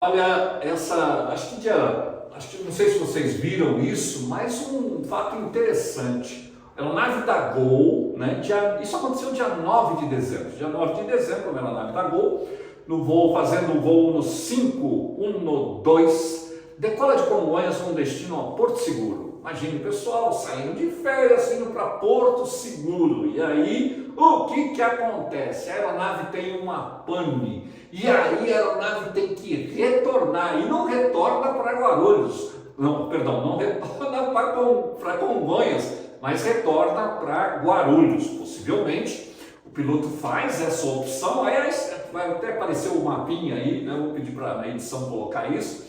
Olha, acho que não sei se vocês viram isso, mas um fato interessante. A aeronave da Gol, né, isso aconteceu dia 9 de dezembro. Dia 9 de dezembro, a aeronave da Gol, fazendo o voo no 512, decola de Congonhas com destino a Porto Seguro. Imagine o pessoal saindo de férias, indo para Porto Seguro. E aí, o que acontece? A aeronave tem uma pane. E aí a aeronave tem que retornar. E não retorna para Guarulhos. Não, perdão, não retorna para Congonhas, mas retorna para Guarulhos. Possivelmente, o piloto faz essa opção. Aí vai até aparecer o mapinha aí, né? Vou pedir para a edição colocar isso.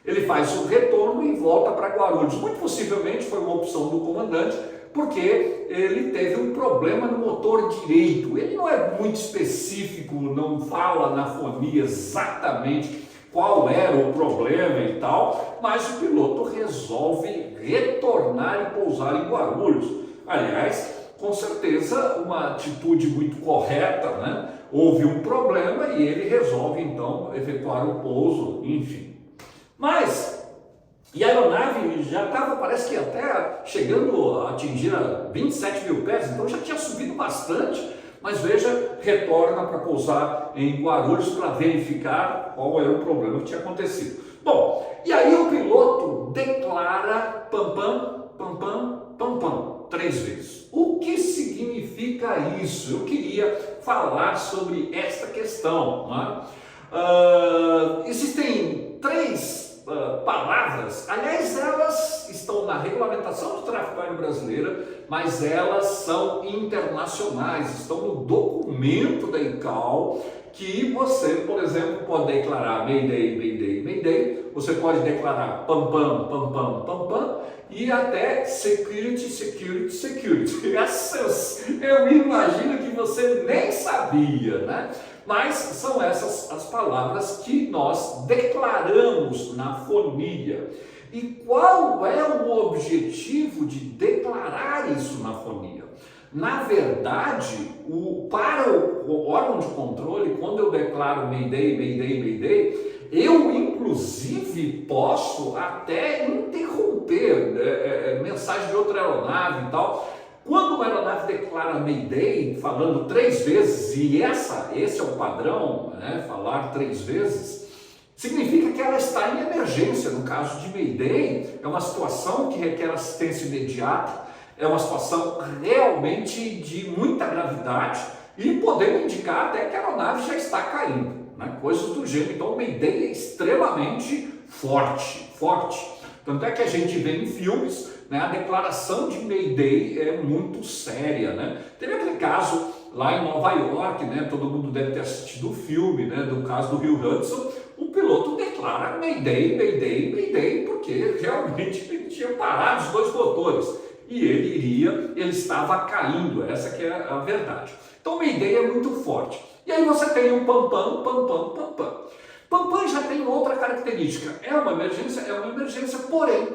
Ele faz o retorno e volta para Guarulhos. Muito possivelmente foi uma opção do comandante, porque ele teve um problema no motor direito. Ele não é muito específico, não fala na fonia exatamente qual era o problema e tal, mas o piloto resolve retornar e pousar em Guarulhos. Aliás, com certeza uma atitude muito correta, né? Houve um problema e ele resolve então efetuar o pouso, enfim. E a aeronave já estava, parece que até chegando a atingir 27 mil pés, então já tinha subido bastante, mas veja, retorna para pousar em Guarulhos para verificar qual era o problema que tinha acontecido. Bom, e aí o piloto declara pam pam, pam pam, pam pam, 3 vezes. O que significa isso? Eu queria falar sobre esta questão, né? Existem 3 palavras, aliás, elas estão na regulamentação do tráfego aéreo brasileira, mas elas são internacionais, estão no documento da ICAO, que você, por exemplo, pode declarar Mayday, Mayday, Mayday, você pode declarar pam pam, pam pam, pam pam, e até security, security, security. Essas eu imagino que você nem sabia, né? Mas são essas as palavras que nós declaramos na fonia. E qual é o objetivo de declarar isso na fonia? Na verdade, para o órgão de controle, quando eu declaro Mayday, Mayday, Mayday, eu inclusive posso até interromper mensagem de outra aeronave e tal. Quando uma aeronave declara Mayday, falando 3 vezes, e esse é o padrão, né, falar 3 vezes, significa que ela está em emergência. No caso de Mayday, é uma situação que requer assistência imediata, é uma situação realmente de muita gravidade e podemos indicar até que a aeronave já está caindo, né, coisas do gênero. Então o Mayday é extremamente forte. Tanto é que a gente vê em filmes, né, a declaração de Mayday é muito séria, né? Teve aquele caso lá em Nova York, né? Todo mundo deve ter assistido o filme, né? Do caso do Rio Hudson. O piloto declara Mayday, Mayday, Mayday, porque realmente ele tinha parado os 2 motores e ele estava caindo. Essa que é a verdade. Então Mayday é muito forte. E aí você tem o pam pam, pam pam, pam pam. Pam pam já tem outra característica. É uma emergência, porém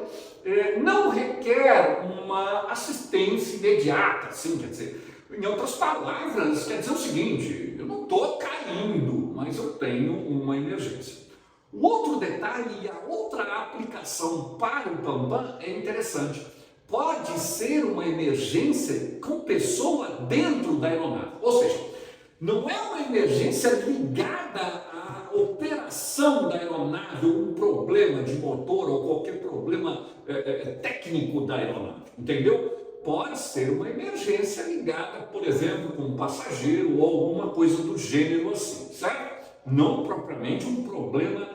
não requer uma assistência imediata, assim, quer dizer, em outras palavras, quer dizer o seguinte: eu não estou caindo, mas eu tenho uma emergência. O outro detalhe e a outra aplicação para o pam pam é interessante. Pode ser uma emergência com pessoa dentro da aeronave, ou seja, não é uma emergência ligada à operação da aeronave, ou um problema de motor, ou qualquer problema técnico da aeronave, entendeu? Pode ser uma emergência ligada, por exemplo, com um passageiro ou alguma coisa do gênero assim, certo? Não propriamente um problema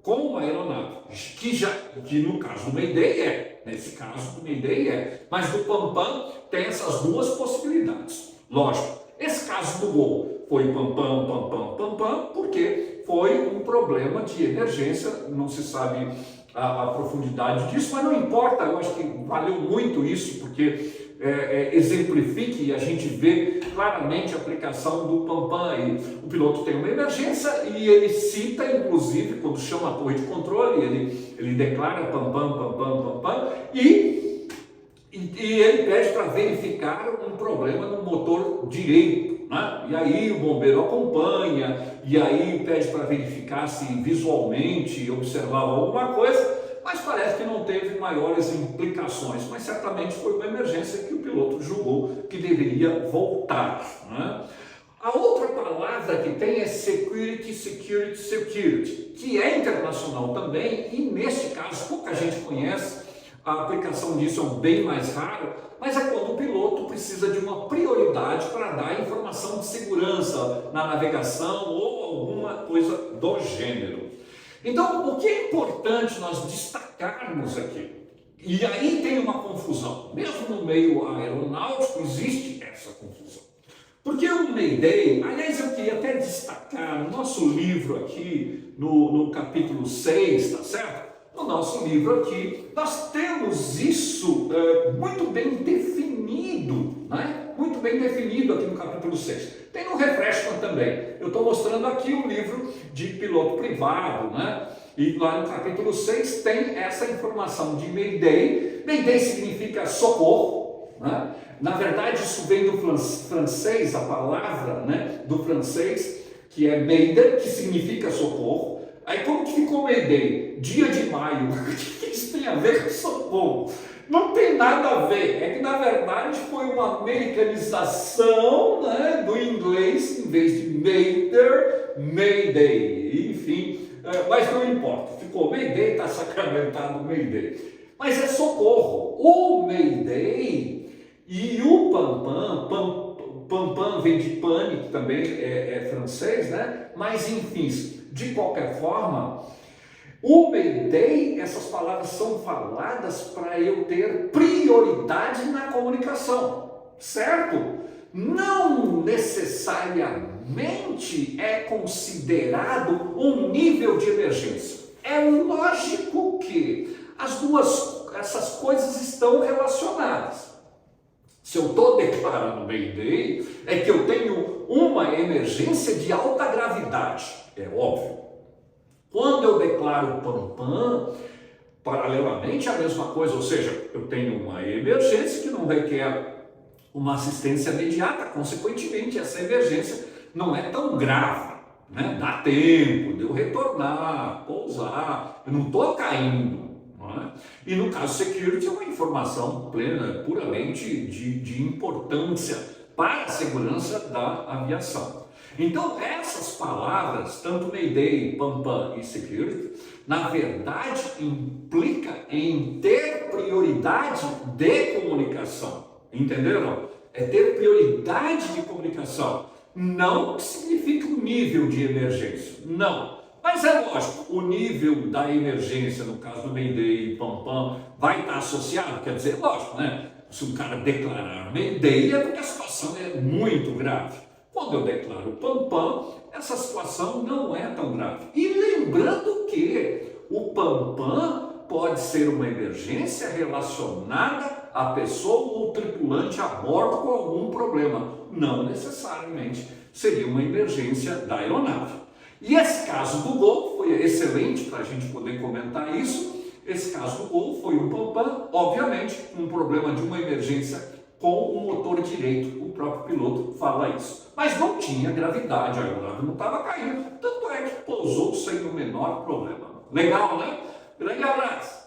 com a aeronave, que no caso do Mayday nesse caso do Mayday mas do pam pam tem essas 2 possibilidades, lógico. Esse caso do Gol foi pam pam, pam pam, pam pam, porque foi um problema de emergência, não se sabe a profundidade disso, mas não importa, eu acho que valeu muito isso, porque exemplifica e a gente vê claramente a aplicação do pam pam aí. O piloto tem uma emergência e ele cita, inclusive, quando chama a torre de controle, ele declara pam pam, pam pam, pam pam, e ele pede para verificar um problema no motor direito, né? E aí o bombeiro acompanha, e aí pede para verificar se visualmente observava alguma coisa, mas parece que não teve maiores implicações, mas certamente foi uma emergência que o piloto julgou que deveria voltar, né? A outra palavra que tem é security, security, security, que é internacional também, e neste caso pouca gente conhece, a aplicação disso é bem mais rara, mas é quando o piloto precisa de uma prioridade para dar informação de segurança na navegação ou alguma coisa do gênero. Então, o que é importante nós destacarmos aqui? E aí tem uma confusão, mesmo no meio aeronáutico existe essa confusão. Porque o Mayday, aliás, eu queria até destacar no nosso livro aqui, no capítulo 6, tá certo? No nosso livro aqui, nós temos isso muito bem definido, né? Muito bem definido aqui no capítulo 6. Tem no Refreshment também. Eu estou mostrando aqui o livro de piloto privado, né? E lá no capítulo 6 tem essa informação de Mayday. Mayday significa socorro, né? Na verdade, isso vem do francês, a palavra, né, do francês, que é Mayday, que significa socorro. Aí como que ficou Mayday? Dia de maio. O que isso tem a ver com socorro? Não tem nada a ver. É que, na verdade, foi uma americanização, né, do inglês, em vez de Mayday. Enfim, mas não importa. Ficou Mayday, está sacramentado Mayday. Mas é socorro. O Mayday e o Pam-Pam vem de pane, que também é francês, né? Mas, enfim, de qualquer forma, o Mayday, essas palavras são faladas para eu ter prioridade na comunicação, certo? Não necessariamente é considerado um nível de emergência. É lógico que essas coisas estão relacionadas. Se eu estou declarando Mayday, é que eu tenho uma emergência de alta gravidade, é óbvio. Quando eu declaro Pam-Pam, paralelamente é a mesma coisa, ou seja, eu tenho uma emergência que não requer uma assistência imediata, consequentemente essa emergência não é tão grave, né? Dá tempo de eu retornar, pousar, eu não estou caindo. E no caso security é uma informação plena, puramente de importância para a segurança da aviação. Então essas palavras, tanto Mayday, Pam-Pam e security, na verdade implica em ter prioridade de comunicação. Entenderam? É ter prioridade de comunicação. Não significa um nível de emergência. Não. Mas é lógico, o nível da emergência, no caso do Mayday e Pam-Pam, vai estar associado, quer dizer, lógico, né? Se um cara declarar Mayday é porque a situação é muito grave. Quando eu declaro Pam-Pam, essa situação não é tão grave. E lembrando que o Pam-Pam pode ser uma emergência relacionada à pessoa ou tripulante a bordo com algum problema. Não necessariamente seria uma emergência da aeronave. E esse caso do Gol foi excelente para a gente poder comentar isso. Esse caso do Gol foi um Pam-Pam, obviamente, um problema de uma emergência com o motor direito. O próprio piloto fala isso. Mas não tinha gravidade, a aeronave não estava caindo. Tanto é que pousou sem o menor problema. Legal, né? Grande abraço!